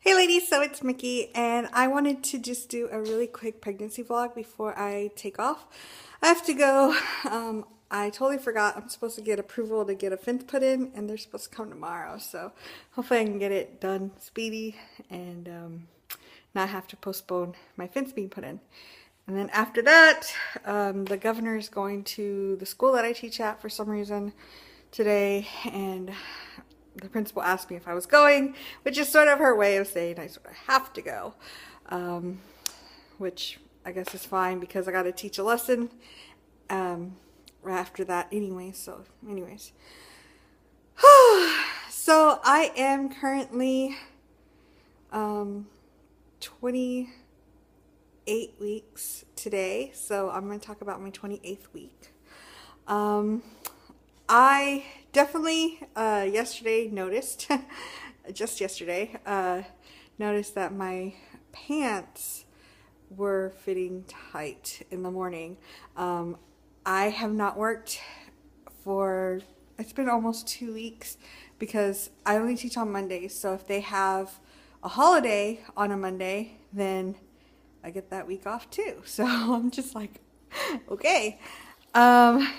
Hey ladies, so it's Mickey, and I wanted to just do a really quick pregnancy vlog before I take off. I have to go. I totally forgot I'm supposed to get approval to get a fence put in, and they're supposed to come tomorrow. So hopefully I can get it done speedy and not have to postpone my fence being put in. And then after that, the governor is going to the school that I teach at for some reason today, and the principal asked me if I was going, which is sort of her way of saying I sort of have to go, which I guess is fine because I got to teach a lesson right after that anyway. So anyways, so I am currently 28 weeks today, so I'm going to talk about my 28th week. I definitely yesterday noticed, just yesterday, noticed that my pants were fitting tight in the morning. I have not worked for, it's been almost 2 weeks because I only teach on Mondays. So if they have a holiday on a Monday, then I get that week off too. So I'm just like, okay,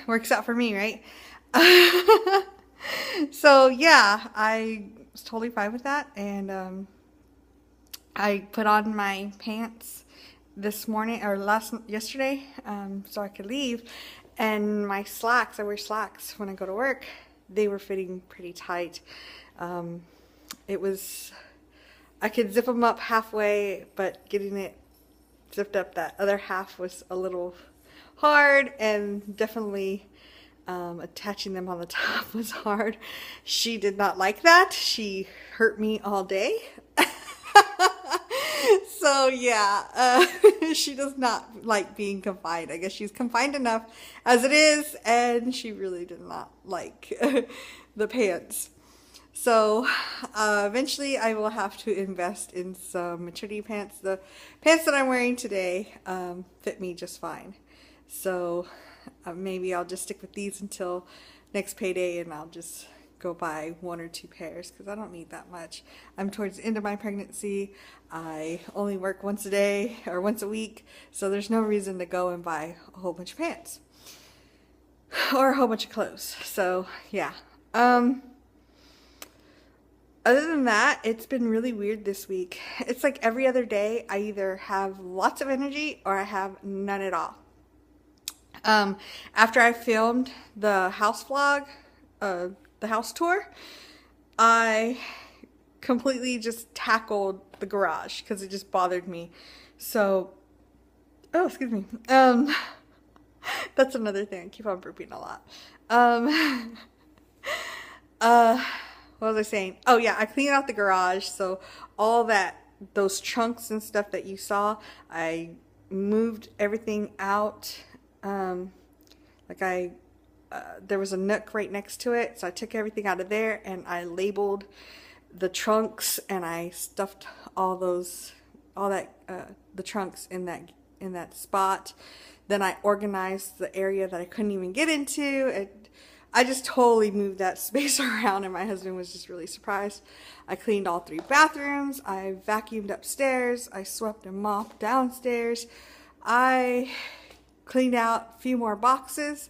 works out for me, right? So yeah, I was totally fine with that, and I put on my pants this morning or yesterday, so I could leave, and my slacks, I wear slacks when I go to work, they were fitting pretty tight. It was, I could zip them up halfway, but getting it zipped up that other half was a little hard, and definitely attaching them on the top was hard. She did not like that. She hurt me all day. So yeah, she does not like being confined. I guess she's confined enough as it is, and she really did not like the pants. So eventually I will have to invest in some maternity pants. The pants that I'm wearing today fit me just fine. So maybe I'll just stick with these until next payday, and I'll just go buy 1 or 2 pairs because I don't need that much. I'm towards the end of my pregnancy. I only work once a day or once a week, so there's no reason to go and buy a whole bunch of pants or a whole bunch of clothes. So yeah. Other than that, it's been really weird this week. It's like every other day I either have lots of energy or I have none at all. After I filmed the house vlog, the house tour, I completely just tackled the garage because it just bothered me. So, oh, excuse me. That's another thing. I keep on burping a lot. What was I saying? Oh yeah, I cleaned out the garage. So all those trunks and stuff that you saw, I moved everything out. There was a nook right next to it, so I took everything out of there and I labeled the trunks, and I stuffed the trunks in that spot. Then I organized the area that I couldn't even get into. I just totally moved that space around, and my husband was just really surprised. I cleaned all 3 bathrooms. I vacuumed upstairs. I swept and mopped downstairs. I cleaned out a few more boxes.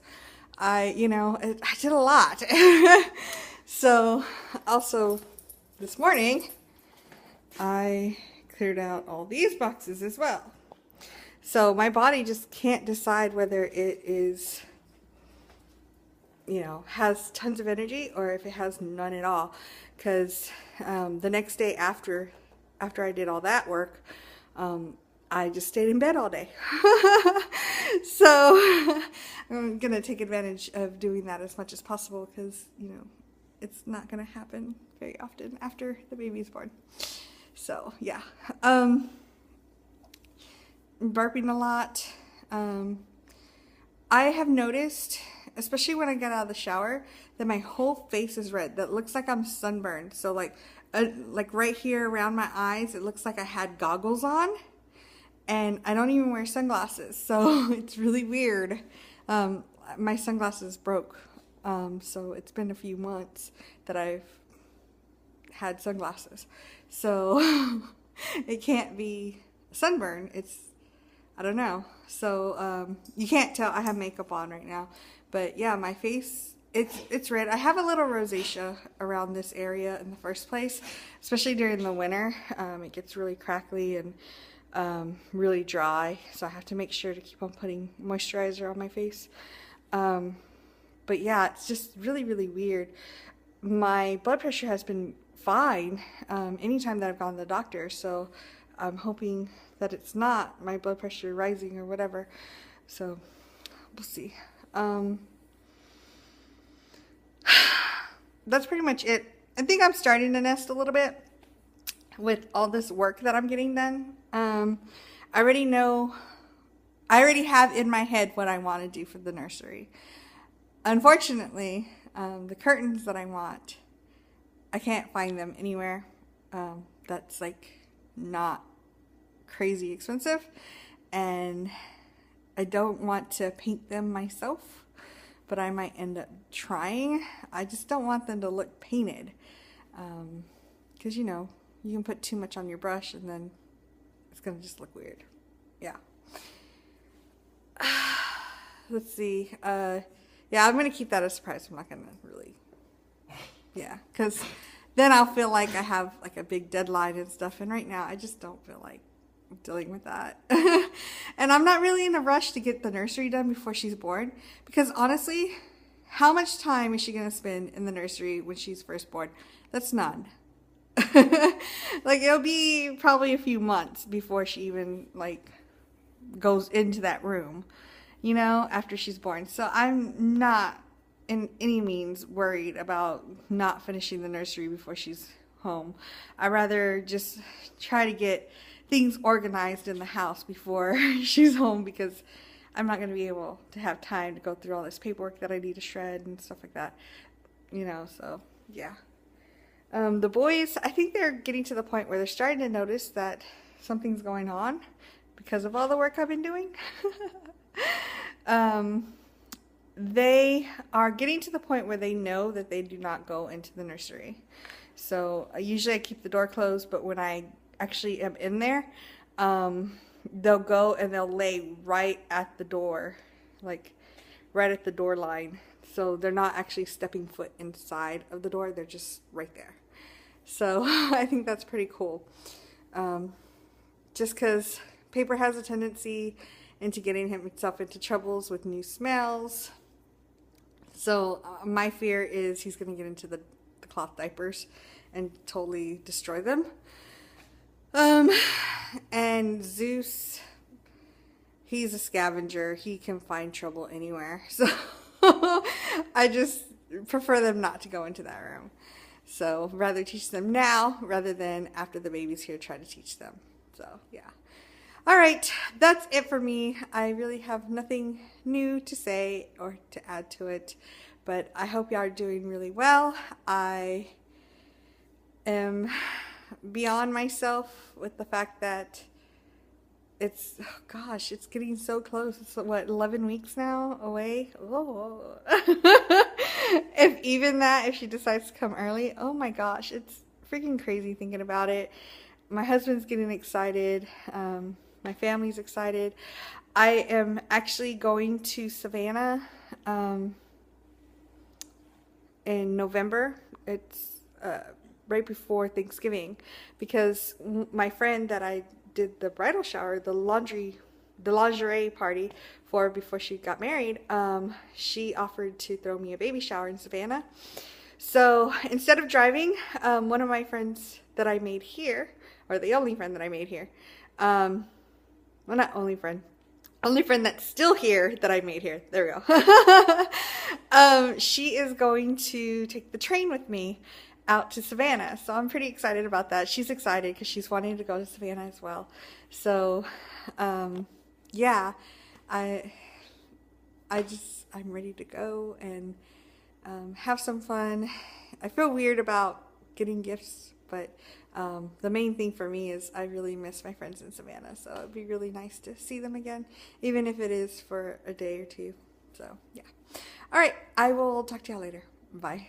I did a lot. So also this morning I cleared out all these boxes as well. So my body just can't decide whether it is, has tons of energy or if it has none at all. Because the next day after I did all that work, I just stayed in bed all day. So I'm going to take advantage of doing that as much as possible because, it's not going to happen very often after the baby's born. So yeah, burping a lot. I have noticed, especially when I get out of the shower, that my whole face is red. That looks like I'm sunburned. So like right here around my eyes, it looks like I had goggles on. And I don't even wear sunglasses, so it's really weird. My sunglasses broke, so it's been a few months that I've had sunglasses. So it can't be sunburn. It's, I don't know. So you can't tell I have makeup on right now. But yeah, my face, it's red. I have a little rosacea around this area in the first place, especially during the winter. It gets really crackly and really dry. So I have to make sure to keep on putting moisturizer on my face. But yeah, it's just really, really weird. My blood pressure has been fine anytime that I've gone to the doctor, so I'm hoping that it's not my blood pressure rising or whatever. So we'll see. That's pretty much it. I think I'm starting to nest a little bit with all this work that I'm getting done. I already have in my head what I want to do for the nursery. Unfortunately, the curtains that I want, I can't find them anywhere. That's like not crazy expensive, and I don't want to paint them myself, but I might end up trying. I just don't want them to look painted, because you know, you can put too much on your brush and then it's gonna just look weird. Yeah. Let's see. Yeah, I'm gonna keep that a surprise. I'm not gonna really, yeah, because then I'll feel like I have like a big deadline and stuff, and right now I just don't feel like dealing with that. And I'm not really in a rush to get the nursery done before she's born, because honestly, how much time is she gonna spend in the nursery when she's first born? That's none. Like, it'll be probably a few months before she even like goes into that room, you know, after she's born. So I'm not in any means worried about not finishing the nursery before she's home. I'd rather just try to get things organized in the house before she's home, because I'm not going to be able to have time to go through all this paperwork that I need to shred and stuff like that, you know. So yeah. The boys, I think they're getting to the point where they're starting to notice that something's going on because of all the work I've been doing. They are getting to the point where they know that they do not go into the nursery. So usually I keep the door closed, but when I actually am in there, they'll go and they'll lay right at the door, like right at the door line. So they're not actually stepping foot inside of the door, they're just right there. So I think that's pretty cool. Just because Paper has a tendency into getting himself into troubles with new smells. So my fear is he's going to get into the cloth diapers and totally destroy them. And Zeus, he's a scavenger. He can find trouble anywhere. So I just prefer them not to go into that room. So rather teach them now rather than after the baby's here try to teach them. So yeah. All right, that's it for me. I really have nothing new to say or to add to it, but I hope y'all are doing really well. I am beyond myself with the fact that it's, oh gosh, it's getting so close. It's what, 11 weeks now away? Oh. If even that, if she decides to come early, oh my gosh, it's freaking crazy thinking about it. My husband's getting excited. My family's excited. I am actually going to Savannah in November. It's right before Thanksgiving, because my friend that I did the bridal shower, the lingerie party for before she got married, she offered to throw me a baby shower in Savannah. So instead of driving, one of my friends that I made here, or the only friend that I made here, well, not only friend that's still here that I made here. There we go. She is going to take the train with me out to Savannah. So I'm pretty excited about that. She's excited because she's wanting to go to Savannah as well. So, yeah, I'm ready to go and have some fun. I feel weird about getting gifts, but the main thing for me is I really miss my friends in Savannah, so it'd be really nice to see them again, even if it is for a day or two. So yeah. All right, I will talk to y'all later. Bye.